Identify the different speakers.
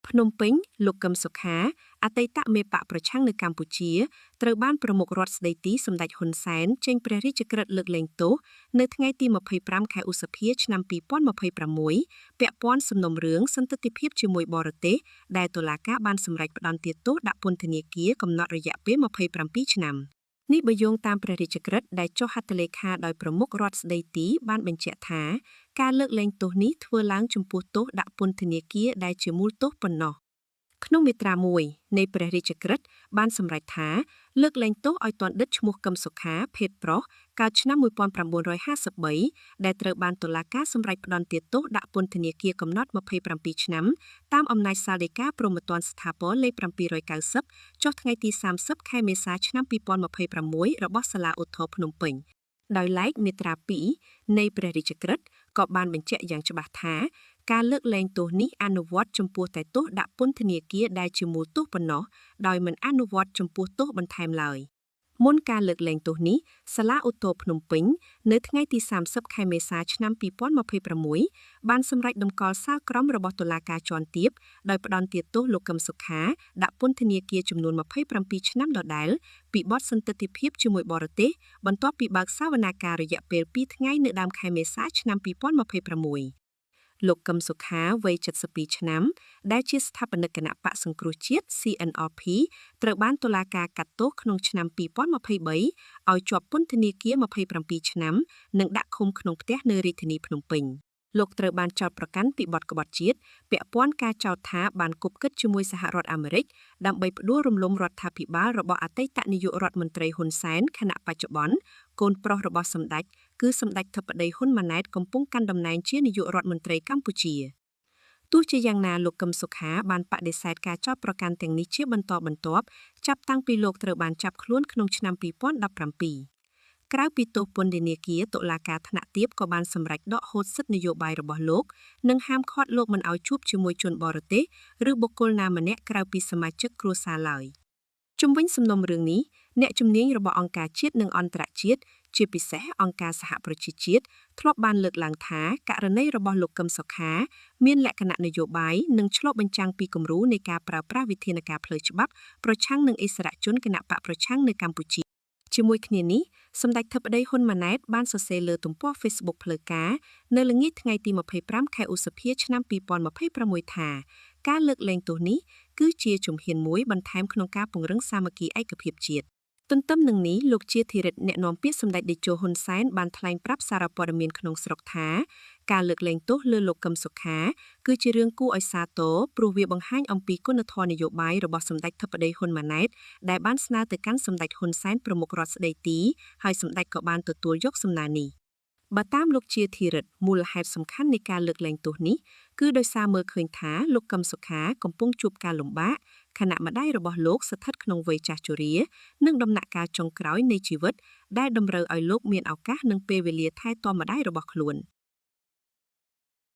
Speaker 1: ភ្នំពេញលោកកឹមសុខាអតីតមេបកប្រឆាំងនៅកម្ពុជាត្រូវបានប្រមុខរដ្ឋស្ដីទីសម្ដេចហ៊ុនសែនចេញព្រះរាជក្រឹត្យលើកលែងទោសនៅថ្ងៃទី25ខែឧសភាឆ្នាំ2026ពាក់ព័ន្ធសំណុំរឿងសន្តិភាពជាមួយបរទេសដែលតុលាការបានសម្រេចផ្តន្ទាទោសដាក់ពន្ធនាគារកំណត់រយៈពេល27ឆ្នាំនេះបើយោងតាមព្រះរាជក្រឹត្យដែលចុះហត្ថលេខាដោយប្រមុខរដ្ឋស្ដីទីបានបញ្ជាក់ថាការលើកលែងទោសនេះធ្វើឡើងចំពោះទោសដាក់ពន្ធនាគារដែលជាមូលទោសប៉ុណ្ណោះក្នុងមាត្រា1នៃព្រះរាជក្រឹត្យបានសម្រេចថាលើកលែងទោសឲ្យទណ្ឌិតឈ្មោះកឹមសុខាភេទប្រុសកើតឆ្នាំ1953ដែលត្រូវបានតុលាការសម្រេចផ្តន្ទាទោសដាក់ពន្ធនាគារកំណត់27ឆ្នាំតាមអំណាចសាលដីកាព្រហ្មទណ្ឌស្ថាពរលេខ790ចុះថ្ងៃទី30ខែមេសាឆ្នាំ2026របស់សាលាឧទ្ធរភ្នំពេញដោយឡែកមាត្រា2នៃព្រះរាជក្រឹត្យក៏បានបញ្ជាក់យ៉ាងច្បាស់ថាការលើកលែងទោសនេះអនុវត្តចំពោះតែទោសដាក់ពន្ធនាគារដែលជាមូលទោសប៉ុណ្ណោះដោយមិនអនុវត្តចំពោះទោសបន្ថែមឡើយមុនការលើកលែងទោសនេះសាលាឧទ្ធរភ្នំពេញនៅថ្ងៃទី30ខែមេសាឆ្នាំ2026បានសម្រេចតម្កល់សាលក្រមរបស់តុលាការជាន់ទាបដោយផ្តន្ទាទោសលោកកឹមសុខាដាក់ពន្ធនាគារចំនួន27ឆ្នាំដដែលពីបទសន្តិភាពជាមួយបរទេសបន្ទាប់ពីបើកសវនាការរយៈពេល2ថ្ងៃនៅដើមខែមេសាឆ្នាំ2026លោកកឹមសុខាវ័យ72ឆ្នាំដែលជាស្ថាបនិកគណៈបកសង្គ្រោះជាតិ CNRP ត្រូវបានតុលាការកាត់ទោសក្នុងឆ្នាំ2023ឲ្យជាប់ពន្ធនាគារ27ឆ្នាំនិងដាក់ឃុំក្នុងផ្ទះនៅរាជធានីភ្នំពេញលោកត្រូវបានចោទប្រកាន់ពីបទក្បត់ជាតិពាក់ព័ន្ធការចោទថាបានគប់គិតជាមួយសហរដ្ឋអាមេរិកដើម្បីផ្ដួលរំលំរដ្ឋាភិបាលរបស់អតីតនាយករដ្ឋមន្ត្រីហ៊ុនសែនខណៈបច្ចុប្បន្នកូនប្រុសរបស់សម្ដេចគឺសម្ដេចធិបតីហ៊ុនម៉ាណែតកំពុងកាន់តំណែងជានាយករដ្ឋមន្ត្រីកម្ពុជាទោះជាយ៉ាងណាលោកកឹមសុខាបានបដិសេធការចោទប្រកាន់ទាំងនេះជាបន្តបន្ទាប់ចាប់តាំងពីលោកត្រូវបានចាប់ខ្លួនក្នុងឆ្នាំ2017ក្រៅពីទោសពន្ធនាគារតុលាការថ្នាក់ទាបក៏បានសម្រេចដកហូតសិទ្ធិនយោបាយរបស់លោកនិងហាមឃាត់លោកមិនឲ្យជួបជាមួយជនបរទេសឬបុគ្គលណាម្នាក់ក្រៅពីសមាជិកគ្រួសារឡើយជុំវិញសំណុំរឿងនេះអ្នកជំនាញរបស់អង្គការជាតិនិងអន្តរជាតិជាពិសេសអង្គការសហប្រជាជាតិធ្លាប់បានលើកឡើងថាករណីរបស់លោកកឹមសុខាមានលក្ខណៈនយោបាយនិងឆ្លុះបញ្ចាំងពីគំរូនៃការប្រើប្រាស់វិធានការផ្លូវច្បាប់ប្រឆាំងនឹងអិសរាជជនគណបកប្រឆាំងនៅកម្ពុជាជាមួយគ្នានេះសម្ដេចធិបតីហ៊ុនម៉ាណែតបានសរសេរលើទំព័រ Facebook ផ្លូវការនៅល្ងាចថ្ងៃទី25ខែឧសភាឆ្នាំ2026ថាការលើកលែងទោសនេះគឺជាជំហានមួយបន្ថែមក្នុងការពង្រឹងសាមគ្គីឯកភាពជាតិទន្ទឹមនឹងនេះលោកជាធិរិទ្ធអ្នកនាំពាក្យសម្ដេចតេជោហ៊ុនសែនបានថ្លែងប្រាប់សារព័ត៌មានក្នុងស្រុកថាការលើកលែងទោសលើលោកកឹមសុខាគឺជារឿងគួរឲ្យសាទរព្រោះវាបង្ហាញអំពីគុណធម៌នយោបាយរបស់សម្ដេចធិបតីហ៊ុនម៉ាណែតដែលបានស្នើទៅកាន់សម្ដេចហ៊ុនសែនប្រមុខរដ្ឋស្ដីទីហើយសម្ដេចក៏បានទទួលយកសំណើនេះបើតាមលោកជាធិរិទ្ធមូលហេតុសំខាន់នៃការលើកលែងទោសនេះគឺដោយសារមើលឃើញថាលោកកឹមសុខាកំពុងជួបការលំបាកខណៈម្ដាយរបស់លោកស្ថិតក្នុងវ័យចាស់ជរានិងដំណាក់កាលចុងក្រោយនៃជីវិតដែលតម្រូវឲ្យលោកមានឱកាសនិងពេលវេលាថែទាំម្ដាយរបស់ខ្លួន